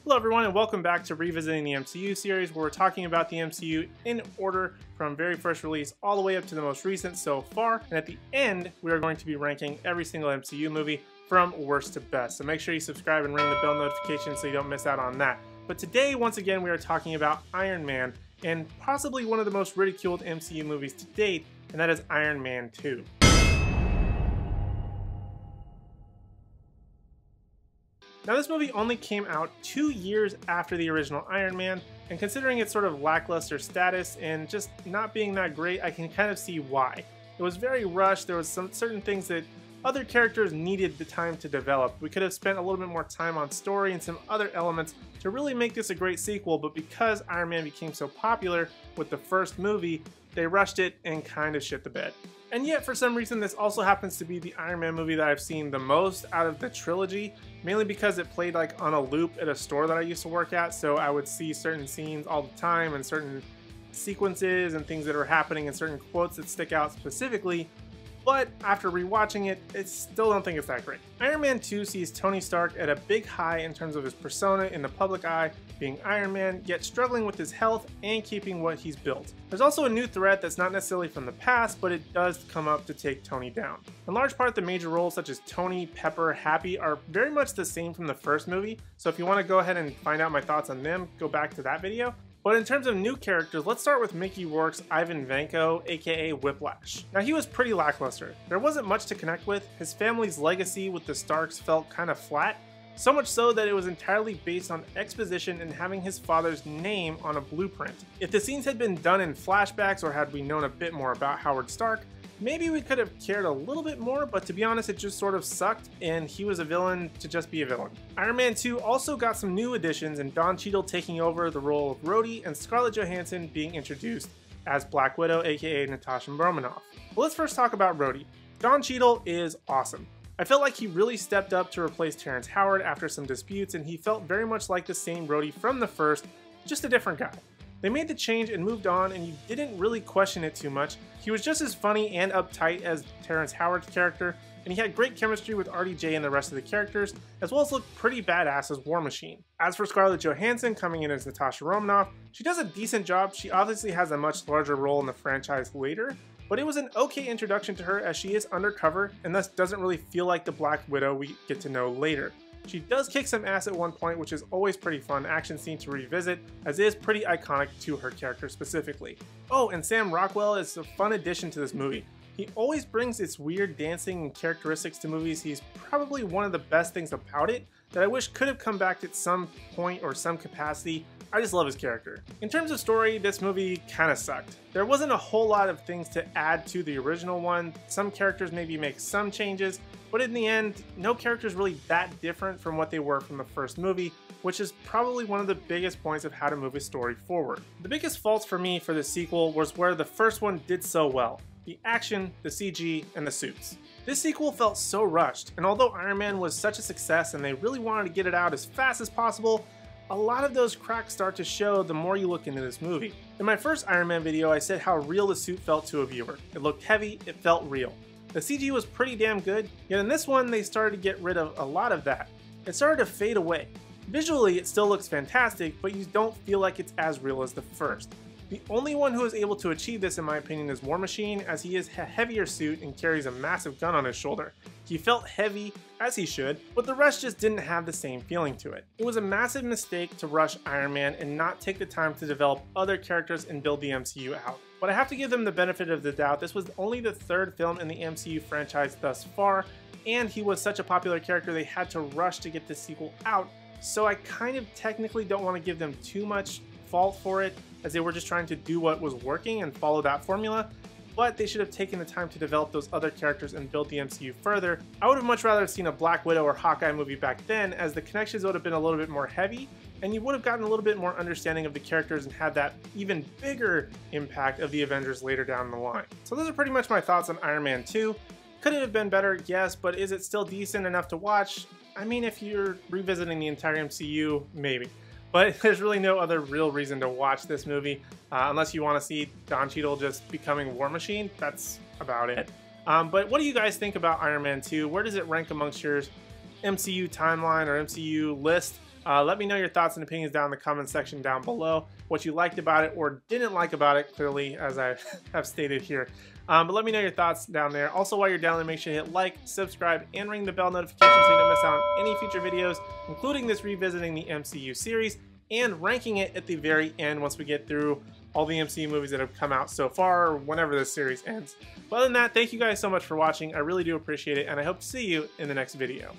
Hello everyone and welcome back to Revisiting the MCU series, where we're talking about the MCU in order from very first release all the way up to the most recent so far, and at the end we are going to be ranking every single MCU movie from worst to best. So make sure you subscribe and ring the bell notification so you don't miss out on that. But today, once again, we are talking about Iron Man and possibly one of the most ridiculed MCU movies to date, and that is Iron Man 2. Now, this movie only came out 2 years after the original Iron Man, and considering its sort of lackluster status and just not being that great, I can kind of see why. It was very rushed. There was some certain things that other characters needed the time to develop. We could have spent a little bit more time on story and some other elements to really make this a great sequel, but because Iron Man became so popular with the first movie, they rushed it and kind of shit the bed. And yet, for some reason, this also happens to be the Iron Man movie that I've seen the most out of the trilogy, mainly because it played like on a loop at a store that I used to work at, so I would see certain scenes all the time and certain sequences and things that are happening and certain quotes that stick out specifically. But after rewatching it, I still don't think it's that great. Iron Man 2 sees Tony Stark at a big high in terms of his persona in the public eye, being Iron Man, yet struggling with his health and keeping what he's built. There's also a new threat that's not necessarily from the past, but it does come up to take Tony down. In large part, the major roles such as Tony, Pepper, Happy are very much the same from the first movie, so if you want to go ahead and find out my thoughts on them, go back to that video. But in terms of new characters, let's start with Mickey Rourke's Ivan Vanko, aka Whiplash. Now, he was pretty lackluster. There wasn't much to connect with. His family's legacy with the Starks felt kind of flat, so much so that it was entirely based on exposition and having his father's name on a blueprint. If the scenes had been done in flashbacks, or had we known a bit more about Howard Stark, maybe we could have cared a little bit more, but to be honest, it just sort of sucked, and he was a villain to just be a villain. Iron Man 2 also got some new additions, and Don Cheadle taking over the role of Rhodey, and Scarlett Johansson being introduced as Black Widow, aka Natasha Romanoff. But let's first talk about Rhodey. Don Cheadle is awesome. I felt like he really stepped up to replace Terrence Howard after some disputes, and he felt very much like the same Rhodey from the first, just a different guy. They made the change and moved on, and you didn't really question it too much. He was just as funny and uptight as Terrence Howard's character, and he had great chemistry with RDJ and the rest of the characters, as well as looked pretty badass as War Machine. As for Scarlett Johansson coming in as Natasha Romanoff, she does a decent job. She obviously has a much larger role in the franchise later, but it was an okay introduction to her as she is undercover and thus doesn't really feel like the Black Widow we get to know later. She does kick some ass at one point, which is always pretty fun action scene to revisit, as it is pretty iconic to her character specifically. Oh, and Sam Rockwell is a fun addition to this movie. He always brings its weird dancing and characteristics to movies. He's probably one of the best things about it that I wish could have come back at some point or some capacity. I just love his character. In terms of story, this movie kind of sucked. There wasn't a whole lot of things to add to the original one. Some characters maybe make some changes, but in the end, no character's really that different from what they were from the first movie, which is probably one of the biggest points of how to move a story forward. The biggest faults for me for the sequel was where the first one did so well: the action, the CG, and the suits. This sequel felt so rushed, and although Iron Man was such a success and they really wanted to get it out as fast as possible, a lot of those cracks start to show the more you look into this movie. In my first Iron Man video, I said how real the suit felt to a viewer. It looked heavy, it felt real. The CG was pretty damn good, yet in this one they started to get rid of a lot of that. It started to fade away. Visually it still looks fantastic, but you don't feel like it's as real as the first. The only one who is able to achieve this in my opinion is War Machine, as he is a heavier suit and carries a massive gun on his shoulder. He felt heavy, as he should, but the rest just didn't have the same feeling to it. It was a massive mistake to rush Iron Man and not take the time to develop other characters and build the MCU out. But I have to give them the benefit of the doubt. This was only the third film in the MCU franchise thus far, and he was such a popular character they had to rush to get this sequel out, so I kind of technically don't want to give them too much fault for it, as they were just trying to do what was working and follow that formula, but they should have taken the time to develop those other characters and build the MCU further. I would have much rather seen a Black Widow or Hawkeye movie back then, as the connections would have been a little bit more heavy, and you would have gotten a little bit more understanding of the characters and had that even bigger impact of the Avengers later down the line. So those are pretty much my thoughts on Iron Man 2. Could it have been better? Yes, but is it still decent enough to watch? I mean, if you're revisiting the entire MCU, maybe. But there's really no other real reason to watch this movie, unless you want to see Don Cheadle just becoming War Machine. That's about it. But what do you guys think about Iron Man 2? Where does it rank amongst your MCU timeline or MCU list? Let me know your thoughts and opinions down in the comment section down below, what you liked about it or didn't like about it, clearly, as I have stated here. But let me know your thoughts down there. Also, while you're down there, make sure you hit like, subscribe, and ring the bell notification so you don't miss out on any future videos, including this revisiting the MCU series and ranking it at the very end once we get through all the MCU movies that have come out so far, or whenever this series ends. But other than that, thank you guys so much for watching. I really do appreciate it, and I hope to see you in the next video.